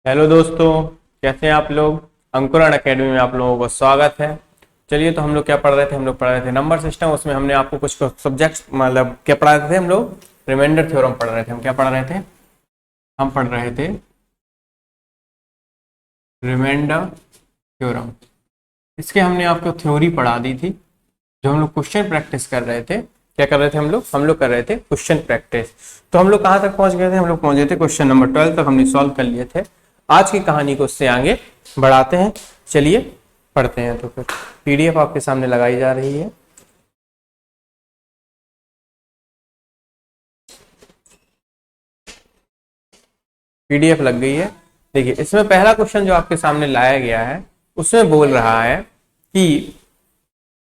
Hello दोस्तों, कैसे हैं आप लोग। अंकुरण एकेडमी में आप लोगों को स्वागत है। चलिए, तो हम लोग क्या पढ़ रहे थे। हम लोग पढ़ रहे थे नंबर सिस्टम। उसमें हमने आपको कुछ सब्जेक्ट्स मतलब क्या पढ़ा रहे थे। हम लोग रिमाइंडर थ्योरम पढ़ रहे थे। हम क्या पढ़ रहे थे। हम पढ़ रहे थे रिमाइंडर थ्योरम। इसके हमने आपको थ्योरी पढ़ा दी थी। जो हम लोग क्वेश्चन प्रैक्टिस कर रहे थे, क्या कर रहे थे हम लोग कर रहे थे क्वेश्चन प्रैक्टिस। तो हम लोग कहाँ तक पहुंच गए थे। हम लोग पहुंच गए थे क्वेश्चन नंबर 12 तक हमने सॉल्व कर लिए थे। आज की कहानी को उससे आगे बढ़ाते हैं। चलिए पढ़ते हैं। तो फिर पीडीएफ आपके सामने लगाई जा रही है। पीडीएफ लग गई है। देखिए, इसमें पहला क्वेश्चन जो आपके सामने लाया गया है, उसमें बोल रहा है कि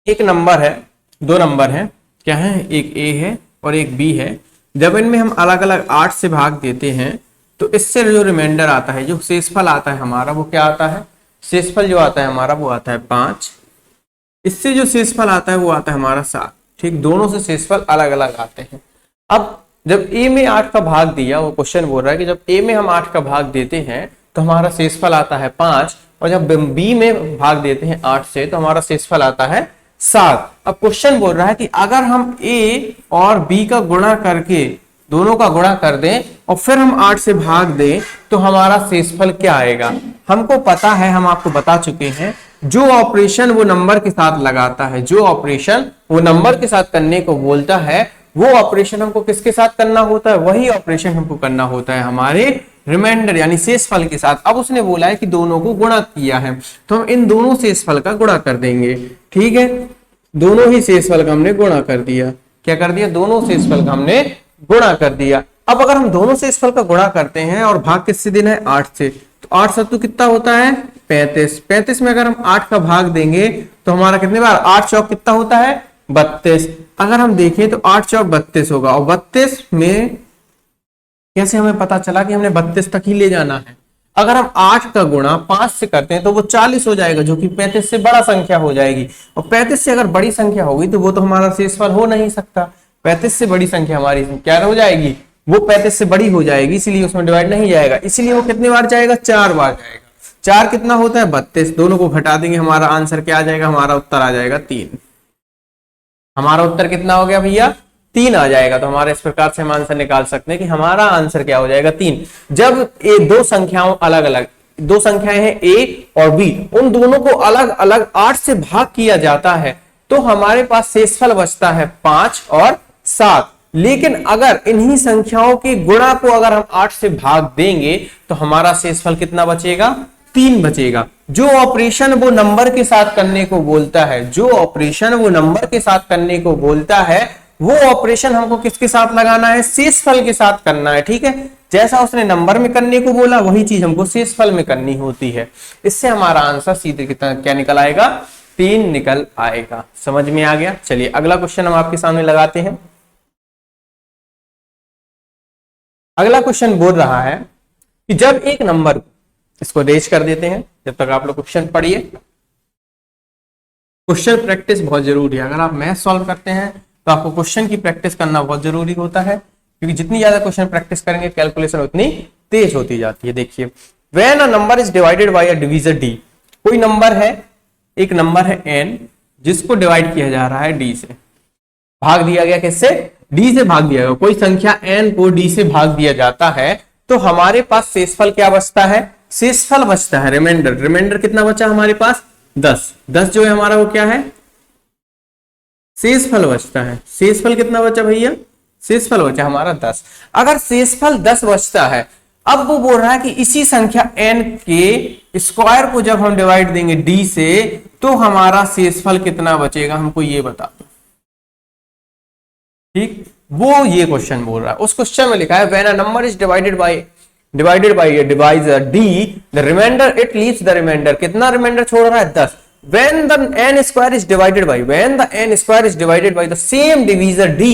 एक नंबर है, दो नंबर है। क्या है, एक ए है और एक बी है। जब इनमें हम अलग अलग 8 से भाग देते हैं तो इससे जो रिमाइंडर आता है, जो शेषफल आता है हमारा, वो क्या आता है। शेषफल जो आता है हमारा वो आता है 5। इससे जो शेषफल आता है वो आता है हमारा 7। ठीक, दोनों से शेषफल अलग अलग आते हैं। अब जब ए में 8 का भाग दिया, वो क्वेश्चन बोल रहा है कि जब ए में हम 8 का भाग देते हैं तो हमारा शेषफल आता है 5, और जब बी में भाग देते हैं 8 से तो हमारा शेषफल आता है 7। अब क्वेश्चन बोल रहा है कि अगर हम ए और बी का गुणा करके, दोनों का गुणा कर दें और फिर हम 8 से भाग दें तो हमारा शेषफल क्या आएगा। हमको पता है, हम आपको बता चुके हैं, जो ऑपरेशन वो नंबर के साथ लगाता है, जो ऑपरेशन वो नंबर के साथ करने को बोलता है, वो ऑपरेशन हमको किसके साथ करना होता है। वही ऑपरेशन हमको करना होता है हमारे रिमाइंडर यानी शेषफल के साथ। अब उसने बोला है कि दोनों को गुणा किया है, तो हम इन दोनों शेषफल का गुणा कर देंगे। ठीक है, दोनों ही शेषफल का हमने गुणा कर दिया। क्या कर दिया, दोनों शेषफल का हमने गुणा कर दिया। अब अगर हम दोनों शेषफल का गुणा करते हैं और भाग किससे देना है, 8 से, तो 8 सत्तू कितना होता है 35। 35 में अगर हम 8 का भाग देंगे तो हमारा कितने बार, 8 चौक कितना होता है 32। अगर हम देखें तो 8 चौक 32 होगा। और 32 में कैसे हमें पता चला कि हमने 32 तक ही ले जाना है। अगर हम 8 का गुणा 5 से करते हैं तो वो 40 हो जाएगा, जो कि 35 से बड़ा संख्या हो जाएगी। और 35 से अगर बड़ी संख्या होगी तो वो तो हमारा शेषफल हो नहीं सकता। 35 से बड़ी संख्या हमारी क्या हो जाएगी, वो 35 से बड़ी हो जाएगी, इसीलिए उसमें डिवाइड नहीं जाएगा। इसीलिए वो कितने बार जाएगा, 4 बार जाएगा। 4 कितना होता है 32। दोनों को घटा देंगे, हमारा आंसर क्या आ जाएगा, हमारा उत्तर आ जाएगा 3। हमारा उत्तर कितना हो गया भैया, 3 आ जाएगा। तो हमारे इस प्रकार से हम आंसर निकाल सकते हैं कि हमारा आंसर क्या हो जाएगा, 3। जब ये दो संख्याओं अलग अलग, दो संख्याएं हैं ए और बी, उन दोनों को अलग अलग 8 से भाग किया जाता है तो हमारे पास शेषफल बचता है 5 और 7। लेकिन अगर इन्हीं संख्याओं के गुणा को अगर हम 8 से भाग देंगे तो हमारा शेषफल कितना बचेगा, 3 बचेगा। जो ऑपरेशन वो नंबर के साथ करने को बोलता है, जो ऑपरेशन वो नंबर के साथ करने को बोलता है, वो ऑपरेशन हमको किसके साथ लगाना है, शेषफल के साथ करना है। ठीक है, जैसा उसने नंबर में करने को बोला वही चीज हमको शेषफल में करनी होती है। इससे हमारा आंसर सीधे कितना क्या निकल आएगा, 3 निकल आएगा। समझ में आ गया। चलिए अगला क्वेश्चन हम आपके सामने लगाते हैं। अगला क्वेश्चन बोल रहा है कि जब एक नंबर, इसको रेज कर देते हैं जब तक आप लोग क्वेश्चन पढ़िए। क्वेश्चन प्रैक्टिस बहुत जरूरी है। अगर आप मैथ सॉल्व करते हैं तो आपको क्वेश्चन की प्रैक्टिस करना बहुत जरूरी होता है, क्योंकि जितनी ज्यादा क्वेश्चन प्रैक्टिस करेंगे कैलकुलेशन उतनी तेज होती जाती है। देखिए, when a number is divided by a divisor D, कोई नंबर है, एक नंबर है n, जिसको डिवाइड किया जा रहा है d से, भाग दिया गया किससे, d से भाग दिया गया। कोई संख्या n को d से भाग दिया जाता है तो हमारे पास शेषफल क्या बचता है, शेषफल बचता है रिमाइंडर। रिमाइंडर कितना बचा हमारे पास, 10। 10 जो है हमारा वो क्या है, शेषफल बचता है। शेषफल कितना बचा भैया, शेषफल बचा हमारा 10। अगर शेषफल 10 बचता है, अब वो बोल रहा है कि इसी संख्या n के स्क्वायर को जब हम डिवाइड देंगे d से तो हमारा शेषफल कितना बचेगा, हमको ये बता दो। ठीक, वो ये क्वेश्चन बोल रहा है। उस क्वेश्चन में लिखा है when a number is divided by a divisor d, the remainder it leaves the remainder, कितना रिमाइंडर छोड़ रहा है 10। when the n square is divided by the same divisor d,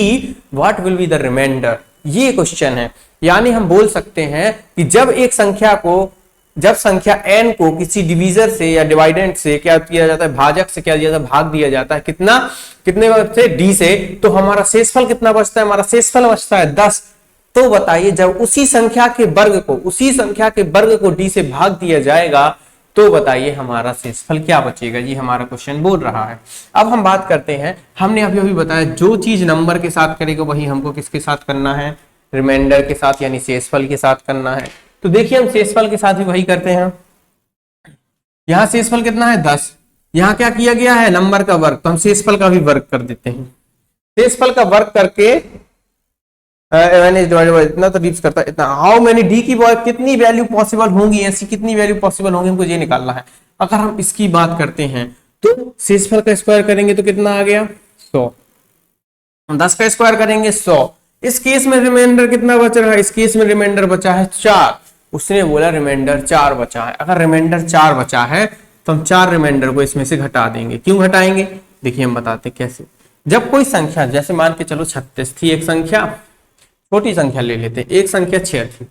what will be the remainder, ये question है। यानी हम बोल सकते हैं कि जब एक संख्या को, जब संख्या n को किसी डिवीजर से या डिवाइडेंट से क्या किया जाता है, भाजक से क्या दिया जाता है, भाग दिया जाता है, कितने से, d से, तो हमारा शेषफल कितना बचता है, हमारा शेषफल बचता है 10। तो बताइए जब उसी संख्या के वर्ग को d से भाग दिया जाएगा तो बताइए हमारा शेषफल क्या बचेगा। जी हमारा क्वेश्चन बोल रहा है। अब हम बात करते हैं, हमने अभी अभी बताया जो चीज नंबर के साथ करेगा वही हमको किसके साथ करना है, रिमाइंडर के साथ यानी शेषफल के साथ करना है। तो देखिए हम शेषफल के साथ भी वही करते हैं। यहाँ शेषफल कितना है 10, यहाँ क्या किया गया है नंबर का वर्ग, तो हम शेषफल का भी वर्ग कर देते हैं। शेषफल का वर्ग करके इतना तो डिप्स करता है इतना, हाउ मेनी डी की कितनी वैल्यू पॉसिबल होंगी, ऐसी कितनी वैल्यू पॉसिबल होंगी हमको ये निकालना है। अगर हम इसकी बात करते हैं तो शेषफल का स्क्वायर करेंगे तो कितना आ गया 100, 10 का स्क्वायर करेंगे 100। इस केस में रिमाइंडर कितना बच रहा है, इस केस में रिमाइंडर बचा है 4, उसने बोला रिमाइंडर 4 बचा है। अगर रिमाइंडर 4 बचा है तो हम 4 रिमाइंडर को इसमें से घटा देंगे। क्यों घटाएंगे, देखिए हम बताते कैसे। जब कोई संख्या, जैसे मान के चलो 36 थी एक संख्या, छोटी संख्या ले लेते, एक संख्या 6 थी,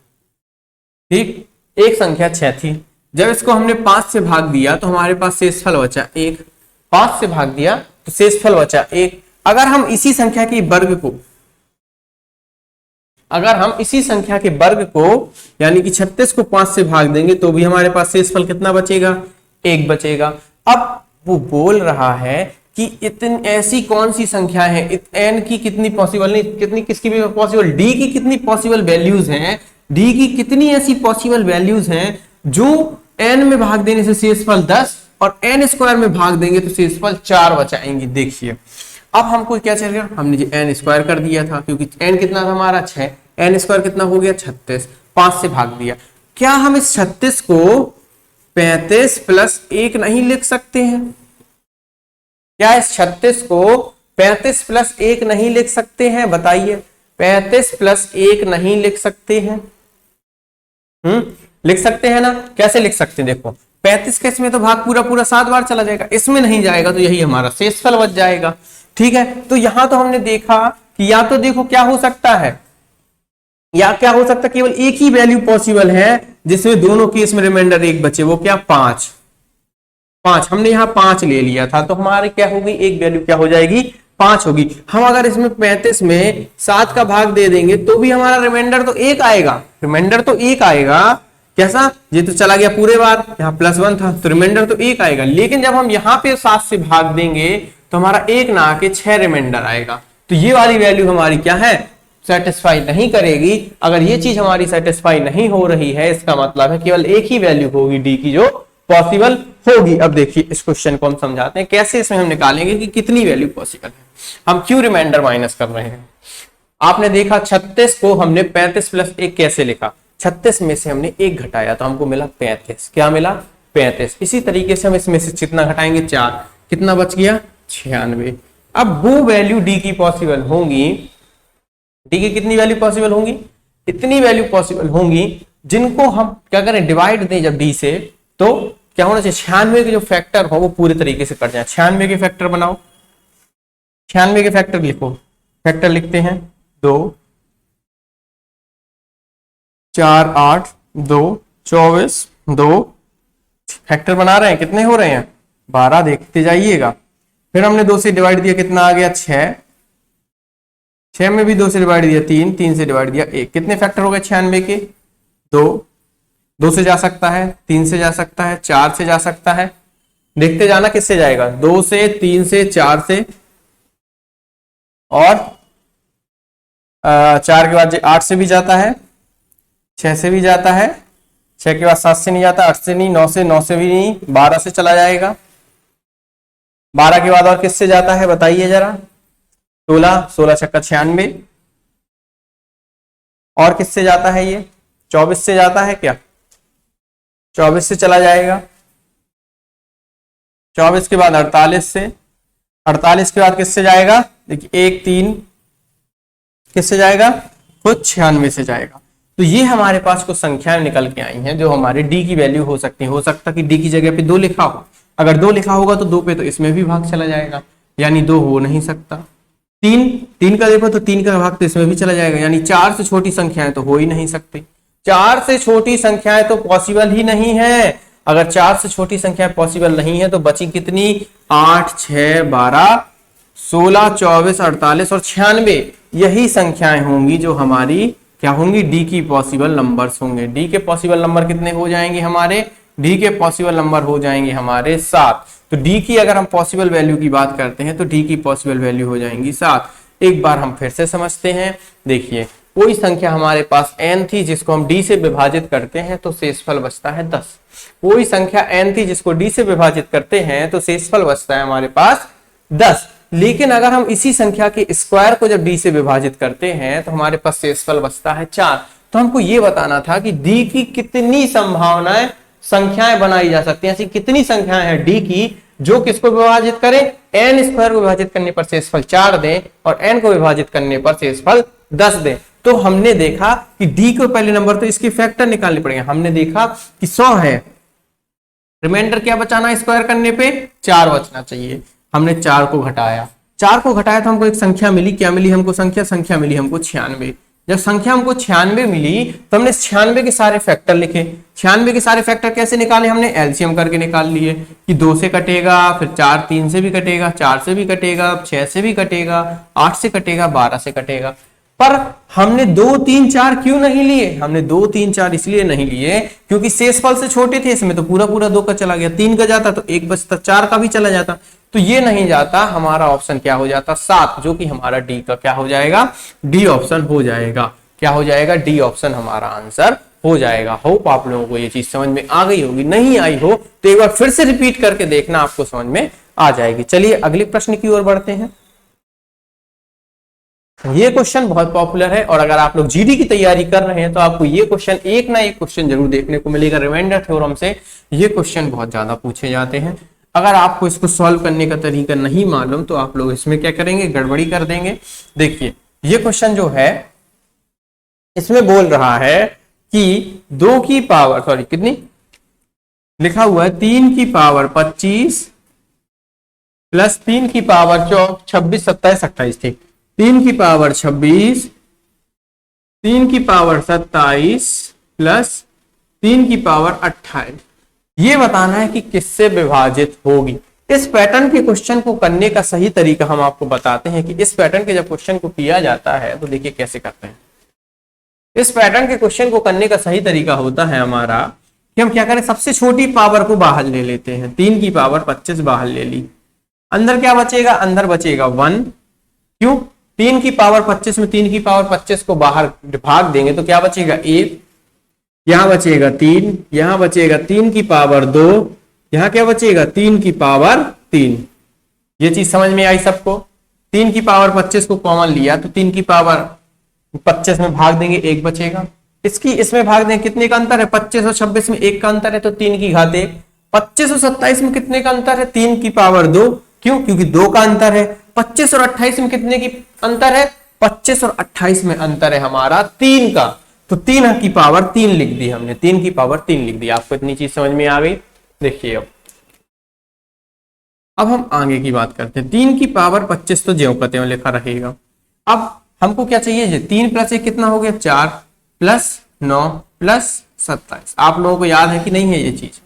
ठीक, एक संख्या 6 थी। जब इसको हमने 5 से भाग दिया तो हमारे पास शेषफल बचा 1, 5 से भाग दिया तो शेषफल बचा 1। अगर हम इसी संख्या के वर्ग को यानी कि 36 को 5 से भाग देंगे तो भी हमारे पास शेषफल कितना बचेगा, 1 बचेगा। अब वो बोल रहा है कि इतनी ऐसी कौन सी संख्या है, n की कितनी पॉसिबल नहीं, कितनी किसकी भी पॉसिबल, d की कितनी पॉसिबल वैल्यूज हैं, d की कितनी ऐसी पॉसिबल वैल्यूज हैं जो n में भाग देने से शेषफल 10 और n स्क्वायर में भाग देंगे तो शेषफल 4 बचाएंगे। देखिए अब हमको क्या चल गया, हमने जी n स्क्वायर कर दिया था क्योंकि n कितना था हमारा 6, n स्क्वायर कितना हो गया 36, 5 से भाग दिया। क्या हम इस 36 को 35 प्लस 1 नहीं लिख सकते हैं, क्या इस 36 को 35 प्लस 1 नहीं लिख सकते हैं, बताइए 35 प्लस 1 नहीं लिख सकते हैं, लिख सकते हैं ना, कैसे लिख सकते हैं, देखो 35 के इसमें तो भाग पूरा पूरा 7 बार चला जाएगा, इसमें नहीं जाएगा तो यही हमारा शेषफल बच जाएगा। ठीक है, तो यहां तो हमने देखा कि या तो देखो क्या हो सकता है, या क्या हो सकता है केवल एक ही वैल्यू पॉसिबल है जिसमें दोनों केस में रिमाइंडर 1 बचे, वो क्या 5, हमने यहाँ 5 ले लिया था तो हमारे क्या होगी, एक वैल्यू क्या हो जाएगी 5 होगी। हम अगर इसमें 35 में 7 का भाग दे देंगे तो भी हमारा रिमाइंडर तो 1 आएगा, कैसा, ये तो चला गया पूरे बार, यहाँ +1 था तो रिमाइंडर तो 1 आएगा। लेकिन जब हम यहाँ पे 7 से भाग देंगे तो हमारा 1 ना आके 6 रिमाइंडर आएगा, तो ये वाली वैल्यू हमारी क्या है, सेटिस्फाई नहीं करेगी। अगर ये चीज हमारी सेटिस्फाई नहीं हो रही है इसका मतलब है केवल एक ही वैल्यू होगी डी की जो पॉसिबल होगी। अब देखिए इस क्वेश्चन को हम समझाते हैं कैसे इसमें हम निकालेंगे कि कितनी वैल्यू पॉसिबल है। हम क्यों रिमाइंडर माइनस कर रहे हैं, आपने देखा 36 को हमने 35 प्लस 1 कैसे लिखा, 36 में से हमने 1 घटाया तो हमको मिला 35, क्या मिला 35। इसी तरीके से हम इसमें से कितना घटाएंगे 4, कितना बच गया 96। अब वो वैल्यू डी की पॉसिबल होंगी, डी की कितनी वैल्यू पॉसिबल होंगी, इतनी वैल्यू पॉसिबल होंगी जिनको हम क्या करें डिवाइड दें जब डी से, तो क्या होना चाहिए 96 के जो फैक्टर हो वो पूरे तरीके से कट जाए। 96 के फैक्टर बनाओ, 96 के फैक्टर लिखो, फैक्टर लिखते हैं 2 4 8 2 24 2, फैक्टर बना रहे हैं, कितने हो रहे हैं 12, देखते जाइएगा। फिर हमने 2 से डिवाइड दिया, कितना आ गया 6, 6 में भी 2 से डिवाइड दिया 3, 3 से डिवाइड दिया 1, कितने फैक्टर हो गए 96 के 2, 2 से जा सकता है, 3 से जा सकता है, 4 से जा सकता है, देखते जाना किससे जाएगा 2 से 3 से 4 से, और 4 के बाद 8 से भी जाता है, 6 से भी जाता है, 6 के बाद 7 से नहीं जाता, 8 से नहीं, 9 से, 9 से भी नहीं, 12 से चला जाएगा, 12 के बाद और किससे जाता है बताइए जरा 16, 16 छक्का 96, और किससे जाता है ये 24 से जाता है, क्या 24 से चला जाएगा, 24 के बाद 48 से, 48 के बाद किससे जाएगा, देखिए 1 3 किससे जाएगा, खुद 96 से जाएगा। तो ये हमारे पास कुछ संख्याएं निकल के आई हैं जो हमारे डी की वैल्यू हो सकती है। हो सकता कि डी की जगह पे 2 लिखा हो, अगर 2 लिखा होगा तो 2 पे तो इसमें भी भाग चला जाएगा, यानी 2 हो नहीं सकता। 3 का देखो तो 3 का भाग तो इसमें भी चला जाएगा, यानी 4 से छोटी संख्याएं तो हो ही नहीं सकती, 4 से छोटी संख्याएं तो पॉसिबल ही नहीं है। अगर 4 से छोटी संख्याएं पॉसिबल नहीं है तो बची कितनी 8 6 12 16 24 48 और 96, यही संख्याएं होंगी जो हमारी क्या होंगी, डी की पॉसिबल नंबर्स होंगे। डी के पॉसिबल नंबर कितने हो जाएंगे हमारे, डी के पॉसिबल नंबर हो जाएंगे हमारे 7। तो डी की अगर हम पॉसिबल वैल्यू की बात करते हैं तो डी की पॉसिबल वैल्यू हो जाएंगी 7। एक बार हम फिर से समझते हैं। देखिए कोई संख्या हमारे पास n थी जिसको हम d से विभाजित करते हैं तो शेषफल बचता है 10। कोई संख्या n थी जिसको d से विभाजित करते हैं तो शेषफल बचता है हमारे पास 10। लेकिन अगर हम इसी संख्या के स्क्वायर को जब d से विभाजित करते हैं तो हमारे पास शेषफल बचता है 4। तो हमको ये बताना था कि d की कितनी संभावनाएं संख्याएं बनाई जा सकती हैं, ऐसी कितनी संख्याएं हैं d की जो किसको विभाजित करें, n स्क्वायर को विभाजित करने पर शेषफल 4 दें और n को विभाजित करने पर शेषफल 10 दें। तो हमने देखा कि d को पहले नंबर तो इसके फैक्टर निकालने पड़ेंगे। हमने देखा कि 100 है, रिमाइंडर क्या बचाना, स्क्वायर करने पे 4 बचना चाहिए। हमने 4 को घटाया, 4 को घटाया तो हमको एक संख्या मिली। क्या मिली हमको, संख्या मिली हमको 96। जब संख्या हमको 96 मिली तो हमने 96 के सारे फैक्टर लिखे। 96 के सारे फैक्टर कैसे निकाले, हमने एलसीएम करके निकाल लिए कि 2 से कटेगा, फिर 4 3 से भी कटेगा, 4 से भी कटेगा, 6 से भी कटेगा, 8 से कटेगा, 12 से कटेगा। पर हमने 2 3 4 क्यों नहीं लिए, हमने 2 3 4 इसलिए नहीं लिए क्योंकि शेषफल से छोटे थे। इसमें तो पूरा 2 का चला गया, 3 का जाता तो 1 बचता, 4 का भी चला जाता तो ये नहीं जाता। हमारा ऑप्शन क्या हो जाता, 7, जो कि हमारा डी का क्या हो जाएगा, डी ऑप्शन हो जाएगा। क्या हो जाएगा, डी ऑप्शन हमारा आंसर हो जाएगा। होप आप लोगों को ये चीज समझ में आ गई होगी, नहीं आई हो तो एक बार फिर से रिपीट करके देखना, आपको समझ में आ जाएगी। चलिए अगले प्रश्न की ओर बढ़ते हैं। ये क्वेश्चन बहुत पॉपुलर है और अगर आप लोग जीडी की तैयारी कर रहे हैं तो आपको ये क्वेश्चन एक ना एक क्वेश्चन जरूर देखने को मिलेगा। रिमाइंडर थ्योरम से ये क्वेश्चन बहुत ज्यादा पूछे जाते हैं। अगर आपको इसको सॉल्व करने का तरीका नहीं मालूम तो आप लोग इसमें क्या करेंगे, गड़बड़ी कर देंगे। देखिए ये क्वेश्चन जो है इसमें बोल रहा है कि 2 की पावर कितनी लिखा हुआ है, 3 की पावर 25 प्लस 3 की पावर 26 27 28 थी, 3 की पावर 26, 3 की पावर 27 प्लस 3 की पावर 28। ये बताना है कि किससे विभाजित होगी। इस पैटर्न के क्वेश्चन को करने का सही तरीका हम आपको बताते हैं कि इस पैटर्न के जब क्वेश्चन को किया जाता है तो देखिए कैसे करते हैं। इस पैटर्न के क्वेश्चन को करने का सही तरीका होता है हमारा कि हम क्या करें, सबसे छोटी पावर को बाहर ले लेते हैं। 3 की पावर 25 बाहर ले ली, अंदर क्या बचेगा, अंदर बचेगा 1। क्यों, 3 की पावर 25 में 3 की पावर 25 को बाहर भाग देंगे तो क्या बचेगा 1, यहां बचेगा 3, यहां बचेगा 3 की पावर 2, यहां क्या बचेगा 3 की पावर 3। ये चीज समझ में आई सबको। 3 की पावर 25 को कॉमन लिया तो 3 की पावर 25 में भाग देंगे 1 बचेगा। इसकी इसमें भाग देंगे, कितने का अंतर है, 25 और 26 में 1 का अंतर है तो 3 की घात 1। 25 और 27 में कितने का अंतर है, 3 की पावर 2। क्यों, क्योंकि 2 का अंतर है। 25 और 28 में कितने की अंतर है, 25 और 28 में अंतर है हमारा 3 का, तो 3 की पावर 3 लिख दी हमने, 3 की पावर 3 लिख दी। आपको इतनी चीज समझ में आ गई। देखिए अब हम आगे की बात करते हैं। 3 की पावर 25 तो ज्यों कहते हैं लिखा रहेगा। अब हमको क्या चाहिए, 3 प्लस 1 कितना हो गया 4 प्लस 9 प्लस 27। आप लोगों को याद है कि नहीं है ये चीज,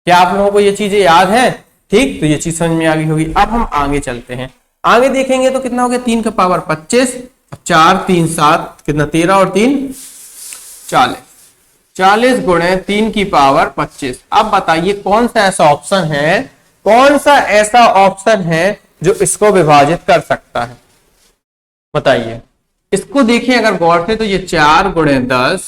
क्या आप लोगों को ये चीजें याद है, ठीक, तो ये चीज समझ में आ गई होगी। अब हम आगे चलते हैं, आगे देखेंगे तो कितना हो गया 3 का पावर 25, 4 3 7 कितना 13 और 3 40, 40 गुणे 3 की पावर 25। अब बताइए कौन सा ऐसा ऑप्शन है, कौन सा ऐसा ऑप्शन है जो इसको विभाजित कर सकता है, बताइए। इसको देखिए अगर गौर से तो ये 4 गुणे 10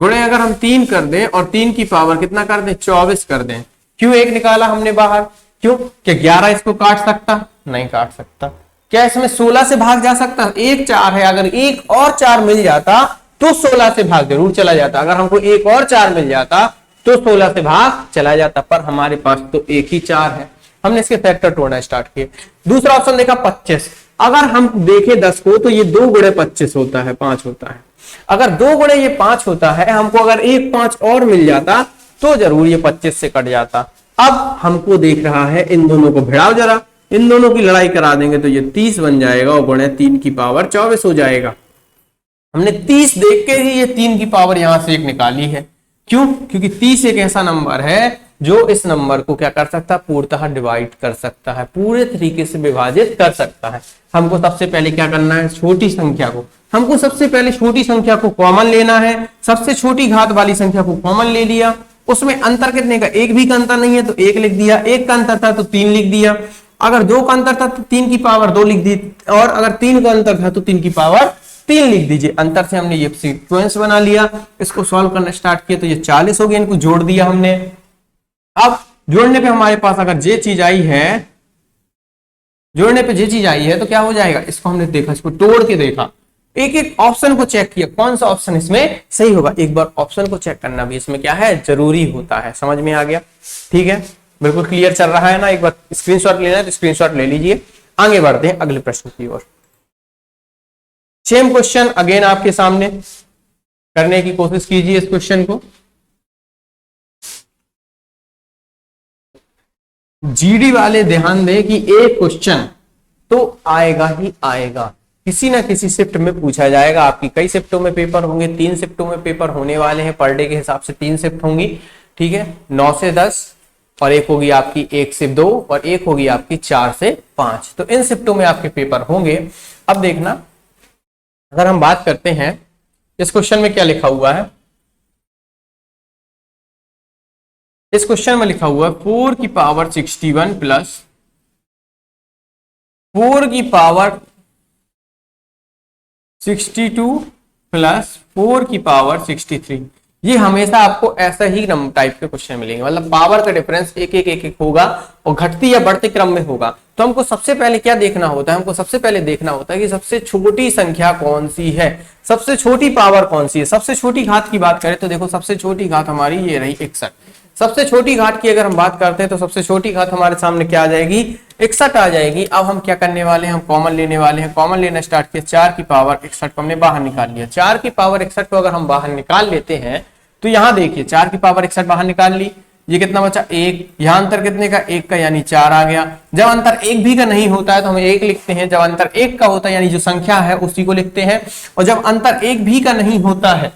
गुणे अगर हम 3 कर दें और 3 की पावर कितना कर दें 24 कर दें। क्यों 1 निकाला हमने बाहर, क्यों, क्या 11 इसको काट सकता, नहीं काट सकता। क्या इसमें 16 से भाग जा सकता, 1 4 है, अगर 1 और 4 मिल जाता तो 16 से भाग जरूर चला जाता। अगर हमको 1 और 4 मिल जाता तो 16 से भाग चला जाता, पर हमारे पास तो 1 ही 4 है। हमने इसके फैक्टर तोड़ना स्टार्ट किए। दूसरा ऑप्शन देखा 25, अगर हम देखें 10 को तो ये 2 गुणे 25 होता है, 5 होता है। अगर 2 गुणे ये 5 होता है, हमको अगर 1 5 और मिल जाता तो जरूर ये 25 से कट जाता। अब हमको देख रहा है इन दोनों को भिड़ाओ जरा, इन दोनों की लड़ाई करा देंगे तो ये 30 बन जाएगा और गुणे 3 की पावर 24 हो जाएगा। हमने 30 देख के ही ये 3 की पावर यहां से 1 निकाली है। क्यों, क्योंकि 30 एक ऐसा नंबर है जो इस नंबर को क्या कर सकता है, पूर्णतः डिवाइड कर सकता है, पूरे तरीके से विभाजित कर सकता है। हमको सबसे पहले क्या करना है, छोटी संख्या को हमको सबसे पहले छोटी संख्या को कॉमन लेना है, सबसे छोटी घात वाली संख्या को कॉमन ले लिया, उसमें अंतर कितने का, एक भी का अंतर नहीं है तो एक लिख दिया, एक का अंतर था तो 3 लिख दिया, अगर 2 का अंतर था तो 3 की पावर 2 लिख दी, और अगर 3 का अंतर था तो 3 की पावर 3 लिख दीजिए। अंतर से हमने ये सीक्वेंस बना लिया, इसको सॉल्व करना स्टार्ट किया तो ये 40 हो गया, इनको जोड़ दिया हमने। अब जोड़ने पे हमारे पास अगर ये चीज आई है, जोड़ने पे ये चीज आई है तो क्या हो जाएगा, इसको हमने देखा, इसको तोड़ के देखा, एक एक ऑप्शन को चेक किया कौन सा ऑप्शन इसमें सही होगा। एक बार ऑप्शन को चेक करना भी इसमें क्या है, जरूरी होता है। समझ में आ गया? ठीक है, बिल्कुल क्लियर चल रहा है ना? एक बार स्क्रीनशॉट लेना है तो स्क्रीनशॉट ले लीजिए। आगे बढ़ते हैं अगले प्रश्न की ओर। सेम क्वेश्चन अगेन आपके सामने, करने की कोशिश कीजिए इस क्वेश्चन को। जीडी वाले ध्यान दें कि एक क्वेश्चन तो आएगा ही आएगा, किसी ना किसी शिफ्ट में पूछा जाएगा। आपकी कई शिफ्टों में पेपर होंगे, 3 शिफ्टों में पेपर होने वाले हैं, पर डे के हिसाब से 3 शिफ्ट होंगी। ठीक है, 9 से 10, और एक होगी आपकी 1 से 2, और एक होगी आपकी 4 से 5। तो इन शिफ्टों में आपके पेपर होंगे। अब देखना, अगर हम बात करते हैं इस क्वेश्चन में क्या लिखा हुआ है, इस क्वेश्चन में लिखा हुआ है 4 की पावर 61 प्लस 4 की पावर 62 प्लस 4 की पावर 63। ये हमेशा आपको ऐसा ही टाइप के क्वेश्चन मिलेंगे, मतलब पावर का डिफरेंस एक एक होगा और घटती या बढ़ते क्रम में होगा। तो हमको सबसे पहले क्या देखना होता है, हमको सबसे पहले देखना होता है कि सबसे छोटी संख्या कौन सी है, सबसे छोटी पावर कौन सी है। सबसे छोटी घात की बात करें तो देखो, सबसे छोटी घात हमारी ये रही 61। सबसे छोटी घात की अगर हम बात करते हैं तो सबसे छोटी घात हमारे सामने क्या आ जाएगी, 61 आ जाएगी। अब हम क्या करने वाले हैं, हम कॉमन लेने वाले हैं। कॉमन लेना स्टार्ट किया, 4 की पावर 61 को हमने बाहर निकाल लिया। 4 की पावर 61 को अगर हम बाहर निकाल लेते हैं तो यहां देखिए, 4 की पावर 61 बाहर निकाल ली, ये कितना बचा, 1। यहां अंतर कितने का, 1 का, यानी 4 आ गया। जब अंतर 1 भी का नहीं होता है तो हम 1 लिखते हैं, जब अंतर 1 का होता है यानी जो संख्या है उसी को लिखते हैं, और जब अंतर 1 भी का नहीं होता है,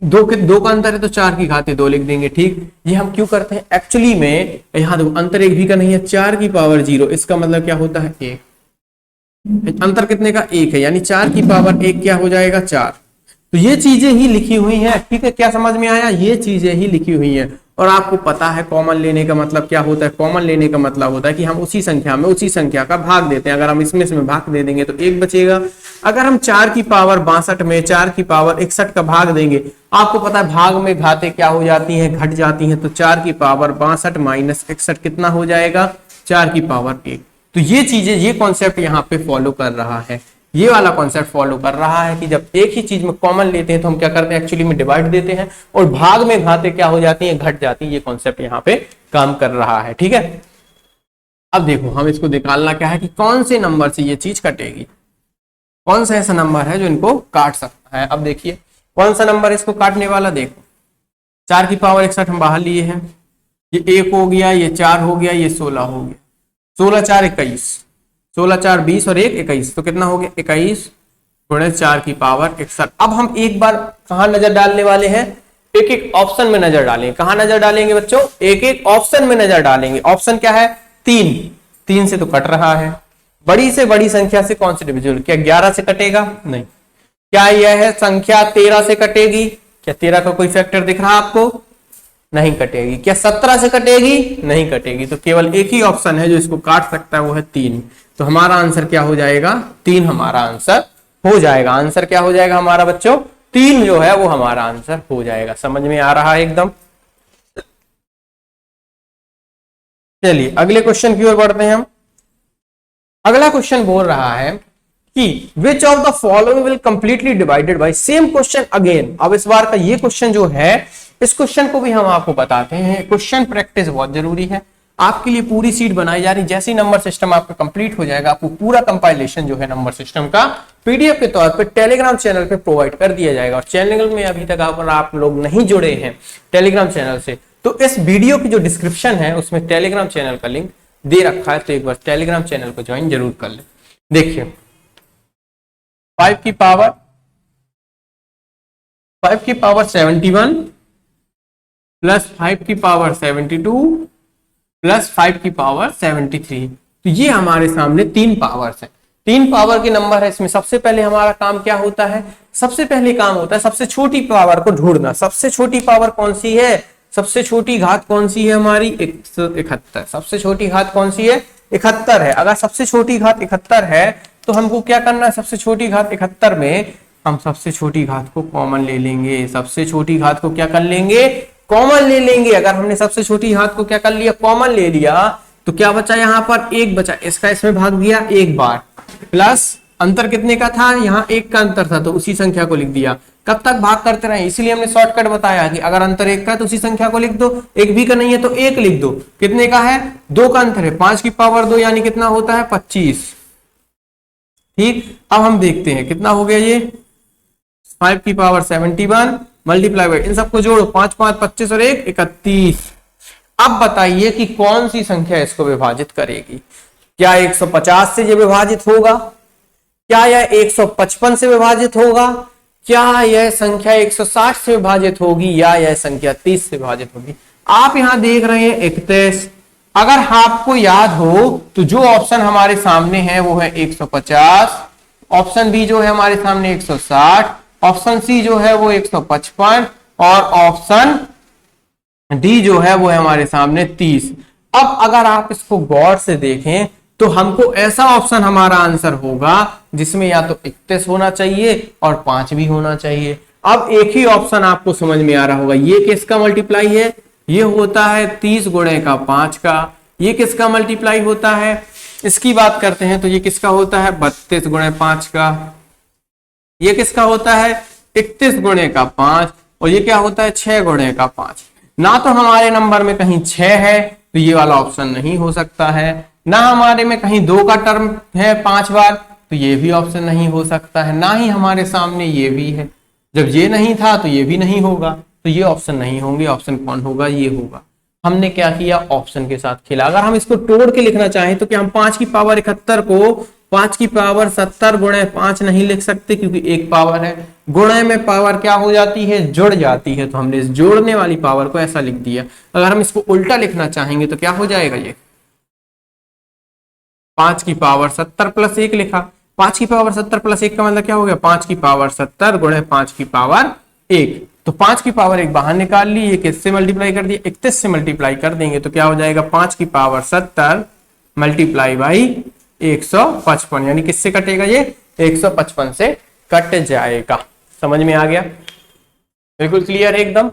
2 का अंतर है तो 4 की घात 2 लिख देंगे। ठीक, ये हम क्यों करते हैं, एक्चुअली में यहां देखो अंतर 1 भी का नहीं है, 4 की पावर 0, इसका मतलब क्या होता है 1। अंतर कितने का, 1 है, यानी 4 की पावर 1 क्या हो जाएगा, 4। तो ये चीजें ही लिखी हुई हैं। ठीक है, क्या समझ में आया, ये चीजें ही लिखी हुई हैं। और आपको पता है कॉमन लेने का मतलब क्या होता है, कॉमन लेने का मतलब होता है कि हम उसी संख्या में उसी संख्या का भाग देते हैं। अगर हम इसमें भाग दे देंगे तो 1 बचेगा। अगर हम 4 की पावर 62 में 4 की पावर 61 का भाग देंगे, आपको पता है भाग में घातें क्या हो जाती हैं, घट जाती हैं। तो 4 की पावर 62 माइनस 61 कितना हो जाएगा, 4 की पावर 1। तो ये चीजें, ये कॉन्सेप्ट यहाँ पे फॉलो कर रहा है, ये वाला कॉन्सेप्ट फॉलो कर रहा है कि जब एक ही चीज में कॉमन लेते हैं तो हम क्या करते हैं, एक्चुअली में डिवाइड देते हैं, और भाग में घातें क्या हो जाती हैं, घट जाती हैं। ये कॉन्सेप्ट यहाँ पे काम कर रहा है। ठीक है, अब देखो हम इसको निकालना क्या है कि कौन से नंबर से ये चीज कटेगी, कौन सा ऐसा नंबर है जो इनको काट सकता है। अब देखिए कौन सा नंबर इसको काटने वाला, देखो 4 की पावर 61 हम बाहर लिए हैं, ये 1 हो गया, ये 4 हो गया, ये 16 हो गया, 16 4 21, 16 4 20 और 1 21, तो कितना हो गया 21 गुणे 4 की पावर 61। अब हम एक बार कहां नजर डालने वाले हैं, एक एक ऑप्शन में नजर डालेंगे। कहां नजर डालेंगे बच्चों, एक एक ऑप्शन में नजर डालेंगे। ऑप्शन क्या है, 3 से तो कट रहा है। बड़ी से बड़ी संख्या से कौन सी डिविजिबल, क्या 11 से कटेगा, नहीं। क्या यह है संख्या 13 से कटेगी, क्या 13 का कोई फैक्टर दिख रहा है आपको, नहीं कटेगी। क्या 17 से कटेगी, नहीं कटेगी। तो केवल एक ही ऑप्शन है जो इसको काट सकता है, वो है 3। तो हमारा आंसर क्या हो जाएगा, 3 हमारा आंसर हो जाएगा। आंसर क्या हो जाएगा हमारा बच्चों, 3 जो है वो हमारा आंसर हो जाएगा। समझ में आ रहा है एकदम। चलिए अगले क्वेश्चन की ओर बढ़ते हैं हम। अगला क्वेश्चन बोल रहा है कि which of the following will completely divided by, same question again. अब इस बार का ये क्वेश्चन जो है, इस क्वेश्चन को भी हम आपको बताते हैं। क्वेश्चन प्रैक्टिस बहुत जरूरी है। आपके लिए पूरी सीट बनाई जा रही, जैसे नंबर सिस्टम आपका कंप्लीट हो जाएगा, आपको पूरा कंपाइलेशन जो है नंबर सिस्टम का पीडीएफ के तौर पे टेलीग्राम चैनल पे प्रोवाइड कर दिया जाएगा। और चैनल में अभी तक आप लोग नहीं जुड़े हैं टेलीग्राम चैनल से, तो इस वीडियो की जो डिस्क्रिप्शन है उसमें टेलीग्राम चैनल का लिंक दे रखा है, तो एक बार टेलीग्राम चैनल को ज्वाइन जरूर कर ले। देखिए 5 की पावर 71 प्लस 5 की पावर 72 प्लस 5 की पावर 73, तो ये हमारे सामने 3 पावर्स है। 3 पावर के नंबर है, इसमें सबसे पहले हमारा काम क्या होता है, सबसे पहले काम होता है सबसे छोटी पावर को ढूंढना। सबसे छोटी पावर कौन सी है, सबसे छोटी घात कौन सी है हमारी 171। सबसे छोटी घात कौन सी है, 71 है। अगर सबसे छोटी घात 71 है तो हमको क्या करना है, सबसे छोटी घात 71 में हम सबसे छोटी घात को कॉमन ले लेंगे। सबसे छोटी घात को क्या कर लेंगे, कॉमन ले लेंगे। अगर हमने सबसे छोटी घात को क्या कर लिया, कॉमन ले लिया, तो क्या बचा यहाँ पर, 1 बचा। इसका इसमें भाग दिया 1 बार, प्लस अंतर कितने का था, यहाँ 1 का अंतर था तो उसी संख्या को लिख दिया। कब तक भाग करते रहे, इसीलिए हमने शॉर्टकट बताया कि अगर अंतर 1 का है तो उसी संख्या को लिख दो, 1 भी का नहीं है तो 1 लिख दो। कितने का है, 2 का अंतर है, 5 की पावर 2 यानी कितना होता है 25। ठीक, अब हम देखते हैं कितना हो गया ये, 5 की पावर 71 मल्टीप्लाई बाय, इन सबको जोड़ो, 5 5 25 और 1 31। अब बताइए कि कौन सी संख्या इसको विभाजित करेगी। क्या 150 से ये विभाजित होगा, क्या यह 155 से विभाजित होगा, क्या यह संख्या 160 से विभाजित होगी, या यह संख्या 30 से विभाजित होगी। आप यहां देख रहे हैं 31। अगर आपको याद हो तो जो ऑप्शन हमारे सामने है वो है 150, ऑप्शन बी जो है हमारे सामने 160, ऑप्शन सी जो है वो 155 और ऑप्शन डी जो है वो है हमारे सामने 30। अब अगर आप इसको गौर से देखें तो हमको ऐसा ऑप्शन हमारा आंसर होगा जिसमें या तो 31 होना चाहिए और 5 भी होना चाहिए। अब एक ही ऑप्शन आपको समझ में आ रहा होगा, ये किसका मल्टीप्लाई है, ये होता है 30 गुणे का 5 का। ये किसका मल्टीप्लाई होता है, इसकी बात करते हैं तो ये किसका होता है 32 गुणे 5 का। ये किसका होता है 31 गुणे का 5, और ये क्या होता है 6 गुणे का 5। ना तो हमारे नंबर में कहीं 6 है तो ये वाला ऑप्शन नहीं हो सकता है, ना हमारे में कहीं 2 का टर्म है 5 बार तो ये भी ऑप्शन नहीं हो सकता है, ना ही हमारे सामने ये भी है। जब ये नहीं था तो ये भी नहीं होगा, तो ये ऑप्शन नहीं होंगे। ऑप्शन कौन होगा, ये होगा। हमने क्या किया, ऑप्शन के साथ खेला। अगर हम इसको तोड़ के लिखना चाहें तो क्या हम 5 की पावर 71 को 5 की पावर 70 गुणे 5 नहीं लिख सकते, क्योंकि एक पावर है, गुणे में पावर क्या हो जाती है, जुड़ जाती है, तो हमने इस जोड़ने वाली पावर को ऐसा लिख दिया। अगर हम इसको उल्टा लिखना चाहेंगे तो क्या हो जाएगा, ये 5 की पावर 70 प्लस 1 लिखा। 5 की पावर 70 प्लस 1 का मतलब क्या हो गया, 5 की पावर 70 गुणे 5 की पावर 1। तो 5 की पावर 1 बाहर निकाल ली, ये किससे मल्टीप्लाई कर दिया, 31 से मल्टीप्लाई कर देंगे तो क्या हो जाएगा 5 की पावर 70 मल्टीप्लाई बाई 155, यानी किससे कटेगा, ये 155 से कट जाएगा। समझ में आ गया, बिल्कुल क्लियर है एकदम,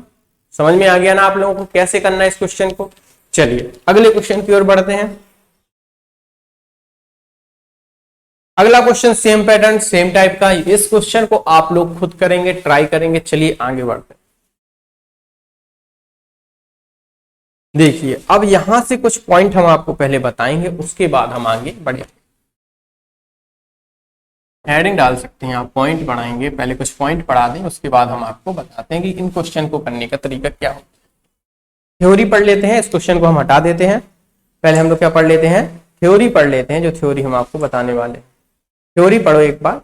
समझ में आ गया ना आप लोगों को कैसे करना है इस क्वेश्चन को। चलिए अगले क्वेश्चन की ओर बढ़ते हैं। अगला question same pattern same type का, इस क्वेश्चन को आप लोग खुद करेंगे, ट्राई करेंगे। चलिए आगे बढ़ते हैं। देखिए अब यहां से कुछ पॉइंट हम आपको पहले बताएंगे, उसके बाद हम आगे बढ़ेंगे। हेडिंग डाल सकते हैं आप, पॉइंट बढ़ाएंगे, पहले कुछ पॉइंट पढ़ा दें, उसके बाद हम आपको बताते हैं कि इन क्वेश्चन को करने का तरीका क्या होता है। थ्योरी पढ़ लेते हैं, इस क्वेश्चन को हम हटा देते हैं। पहले हम लोग क्या पढ़ लेते हैं, थ्योरी पढ़ लेते हैं, जो थ्योरी हम आपको बताने वाले हैं। थ्योरी पढ़ो एक बार,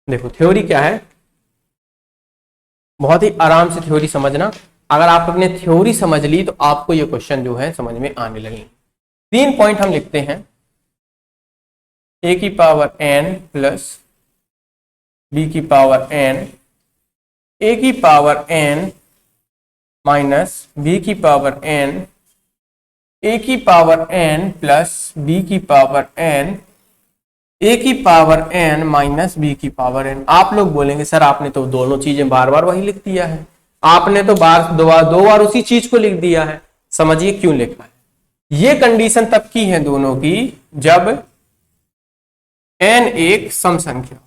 देखो थ्योरी क्या है, बहुत ही आराम से थ्योरी समझना। अगर आप अपने थ्योरी समझ ली तो आपको ये क्वेश्चन जो है समझ में आने लगेंगे। 3 पॉइंट हम लिखते हैं, a की पावर n प्लस b की पावर n, a की पावर n माइनस b की पावर n, a की पावर n प्लस b की पावर n, a की पावर n माइनस b की पावर n। आप लोग बोलेंगे सर आपने तो दोनों चीजें बार बार वही लिख दिया है, आपने तो दो बार उसी चीज को लिख दिया है। समझिए क्यों लिखा है। ये कंडीशन तब की है दोनों की जब n एक सम संख्या,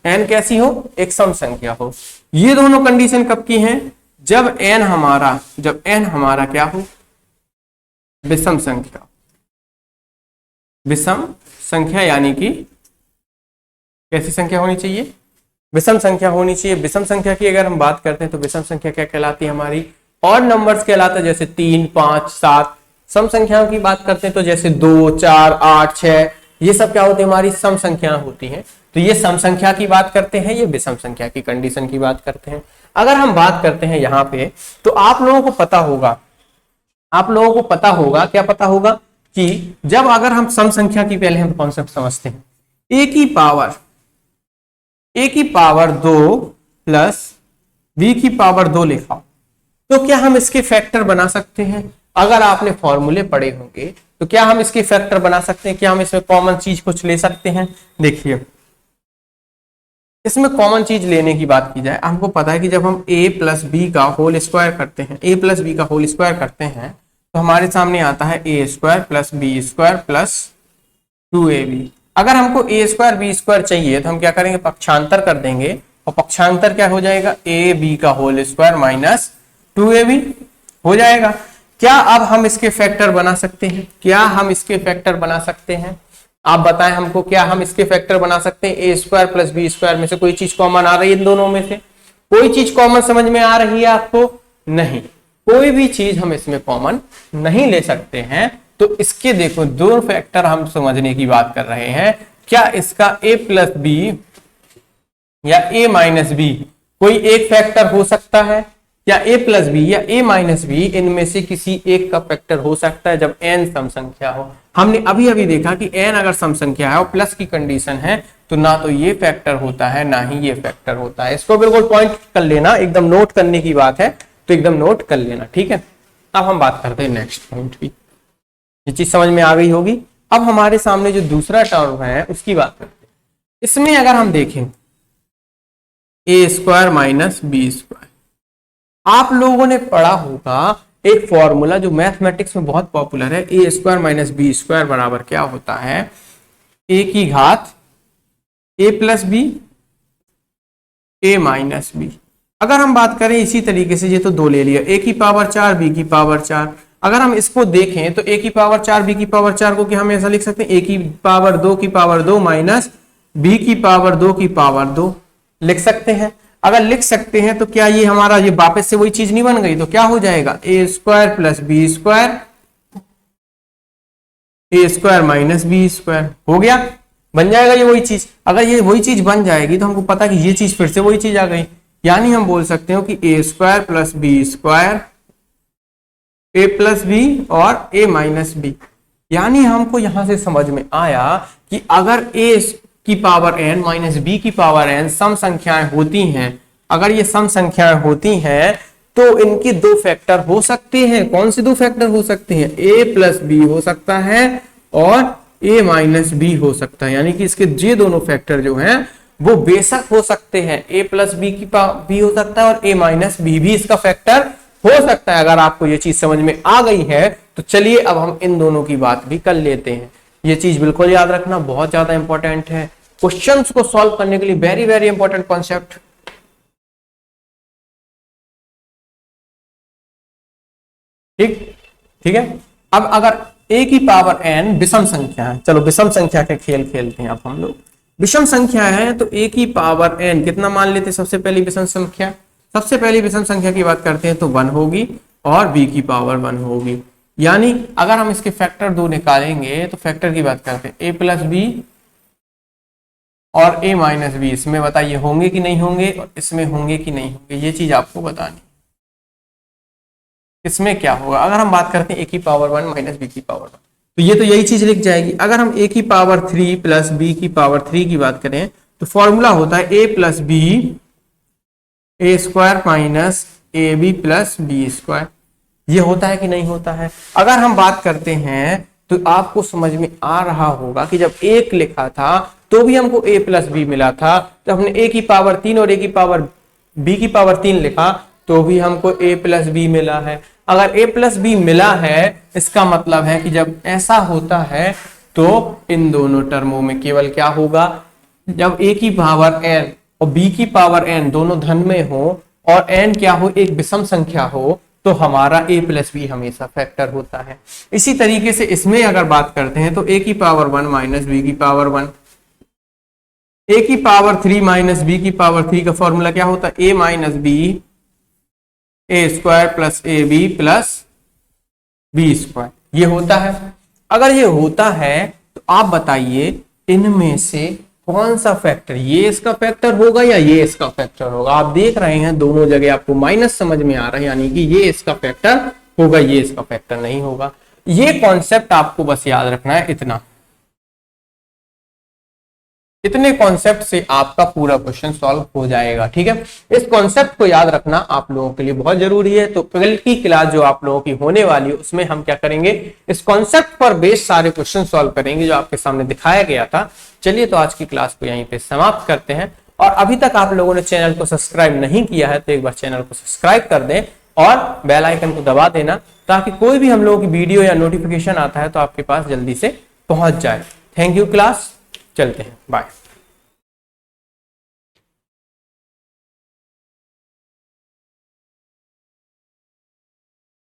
n कैसी हो, एक सम संख्या हो। ये दोनों कंडीशन कब की हैं, जब n हमारा क्या हो, विषम संख्या। विषम संख्या यानी कि कैसी संख्या होनी चाहिए, विषम संख्या होनी चाहिए। विषम संख्या की अगर हम बात करते हैं तो विषम संख्या क्या कहलाती है हमारी, और नंबर्स कहलाता है, जैसे 3 5 7। सम संख्याओं की बात करते हैं तो जैसे 2 4 8 6, ये सब क्या होती है, हमारी सम संख्या होती हैं। तो ये सम संख्या की बात करते हैं, ये विषम संख्या की कंडीशन की बात करते हैं। अगर हम बात करते हैं यहाँ पे तो आप लोगों को पता होगा आप लोगों को पता होगा, क्या पता होगा कि जब अगर हम सम संख्या की पहले हम कॉन्सेप्ट समझते हैं, ए की पावर 2 प्लस बी की पावर 2 लिखा, तो क्या हम इसके फैक्टर बना सकते हैं? अगर आपने फॉर्मूले पढ़े होंगे तो क्या हम इसके फैक्टर बना सकते हैं? क्या हम इसमें कॉमन चीज कुछ ले सकते हैं? देखिए, इसमें कॉमन चीज लेने की बात की जाए, हमको पता है कि जब हम a प्लस बी का होल स्क्वायर करते हैं, a प्लस बी का होल स्क्वायर करते हैं, तो हमारे सामने आता है a square plus B square plus 2ab। अगर हमको a स्क्वायर बी स्क्वायर चाहिए तो हम क्या करेंगे, पक्षांतर कर देंगे, और पक्षांतर क्या हो जाएगा, a b का होल स्क्वायर माइनस 2ab हो जाएगा। क्या अब हम इसके फैक्टर बना सकते हैं? क्या हम इसके फैक्टर बना सकते हैं? आप बताएं हमको, क्या हम इसके फैक्टर बना सकते हैं? ए स्क्वायर प्लस बी स्क्वायर में से कोई चीज कॉमन आ रही है? इन दोनों में से कोई चीज कॉमन समझ में आ रही है आपको? नहीं, कोई भी चीज हम इसमें कॉमन नहीं ले सकते हैं। तो इसके देखो दो फैक्टर हम समझने की बात कर रहे हैं। क्या इसका ए प्लस बी या ए माइनस बी कोई एक फैक्टर हो सकता है? या a प्लस बी या a माइनस बी इनमें से किसी एक का फैक्टर हो सकता है जब n सम संख्या हो। हमने अभी अभी देखा कि n अगर सम संख्या है और प्लस की कंडीशन है तो ना तो ये फैक्टर होता है ना ही ये फैक्टर होता है। इसको बिल्कुल पॉइंट कर लेना, एकदम नोट करने की बात है तो एकदम नोट कर लेना, ठीक है। अब हम बात करते हैं नेक्स्ट पॉइंट की, ये चीज समझ में आ गई होगी। अब हमारे सामने जो दूसरा टर्म है उसकी बात करते हैं। इसमें अगर हम देखें ए स्क्वायर माइनस बी स्क्वायर, आप लोगों ने पढ़ा होगा एक फॉर्मूला जो मैथमेटिक्स में बहुत पॉपुलर है, ए स्क्वायर माइनस बी स्क्वायर बराबर क्या होता है, ए की घात ए प्लस बी ए माइनस बी। अगर हम बात करें इसी तरीके से, ये तो दो ले लिया, ए की पावर 4 बी की पावर 4। अगर हम इसको देखें तो ए की पावर 4 बी की पावर 4 को क्या हम ऐसा लिख सकते हैं, ए की पावर 2 की पावर 2 माइनस बी की पावर 2 की पावर 2 लिख सकते हैं। अगर लिख सकते हैं तो क्या ये हमारा ये वापस से वही चीज नहीं बन गई? तो क्या हो जाएगा, ए स्क्वायर प्लस बी स्क्वायर ए स्क्वायर माइनस बी स्क्वायर हो गया, बन जाएगा ये वही चीज। अगर ये वही चीज बन जाएगी तो हमको पता कि ये चीज फिर से वही चीज आ गई, यानी हम बोल सकते हो कि ए स्क्वायर प्लस बी स्क्वायर ए प्लस बी और ए माइनस बी। यानी हमको यहां से समझ में आया कि अगर ए की पावर n माइनस बी की पावर n सम संख्याएं होती हैं, अगर ये सम संख्याएं होती हैं तो इनके दो फैक्टर हो सकते हैं। कौन से दो फैक्टर हो सकते हैं? a प्लस बी हो सकता है और a माइनस बी हो सकता है। यानी कि इसके ये दोनों फैक्टर जो हैं वो बेशक हो सकते हैं, a प्लस बी की बी हो सकता है और a माइनस बी भी इसका फैक्टर हो सकता है। अगर आपको ये चीज समझ में आ गई है तो चलिए अब हम इन दोनों की बात भी कर लेते हैं। ये चीज बिल्कुल याद रखना, बहुत ज्यादा इंपॉर्टेंट है क्वेश्चंस को सॉल्व करने के लिए, वेरी वेरी इंपॉर्टेंट कॉन्सेप्ट। ठीक है। अब अगर a की पावर n विषम संख्या है, चलो विषम संख्या के खेल खेलते हैं अब हम लोग। विषम संख्या है तो a की पावर n कितना मान लेते हैं? सबसे पहली विषम संख्या, सबसे पहली विषम संख्या की बात करते हैं तो 1 होगी और b की पावर 1 होगी। यानी अगर हम इसके फैक्टर दो निकालेंगे तो फैक्टर की बात करते हैं a प्लस बी और a माइनस बी, इसमें बताइए होंगे कि नहीं होंगे और इसमें होंगे कि नहीं होंगे, ये चीज आपको बतानी। इसमें क्या होगा अगर हम बात करते हैं a की पावर 1 माइनस बी की पावर 1, तो ये तो यही चीज लिख जाएगी। अगर हम a की पावर 3 प्लस बी की पावर 3 की बात करें तो फॉर्मूला होता है a plus B A square minus A B plus B square. ये होता है कि नहीं होता है? अगर हम बात करते हैं तो आपको समझ में आ रहा होगा कि जब एक लिखा था तो भी हमको a प्लस बी मिला था, तो हमने a की पावर 3 और a की पावर b की पावर 3 लिखा तो भी हमको a प्लस बी मिला है। अगर a प्लस बी मिला है इसका मतलब है कि जब ऐसा होता है तो इन दोनों टर्मों में केवल क्या होगा, जब a की पावर n और b की पावर n दोनों धन में हो और n क्या हो, एक विषम संख्या हो, तो हमारा a प्लस बी हमेशा फैक्टर होता है। इसी तरीके से इसमें अगर बात करते हैं तो a की पावर 1 माइनस बी की पावर 1, a की पावर 3 माइनस बी की पावर 3 का फॉर्मूला क्या होता है, a minus B A square plus A B plus B square. ये होता है। अगर ये होता है तो आप बताइए इनमें से कौन सा फैक्टर, ये इसका फैक्टर होगा या ये इसका फैक्टर होगा? आप देख रहे हैं दोनों जगह आपको माइनस समझ में आ रहा है, यानी कि ये इसका फैक्टर होगा, ये इसका फैक्टर नहीं होगा। ये कॉन्सेप्ट आपको बस याद रखना है, इतने कॉन्सेप्ट से आपका पूरा क्वेश्चन सॉल्व हो जाएगा। ठीक है, इस कॉन्सेप्ट को याद रखना आप लोगों के लिए बहुत जरूरी है। तो कल की क्लास जो आप लोगों की होने वाली है उसमें हम क्या करेंगे, इस कॉन्सेप्ट पर बेस्ड सारे क्वेश्चन सॉल्व करेंगे जो आपके सामने दिखाया गया था। चलिए तो आज की क्लास को यहीं पे समाप्त करते हैं। और अभी तक आप लोगों ने चैनल को सब्सक्राइब नहीं किया है तो एक बार चैनल को सब्सक्राइब कर दें और बेल आइकन को दबा देना, ताकि कोई भी हम लोगों की वीडियो या नोटिफिकेशन आता है तो आपके पास जल्दी से पहुंच जाए। थैंक यू क्लास, चलते हैं, बाय।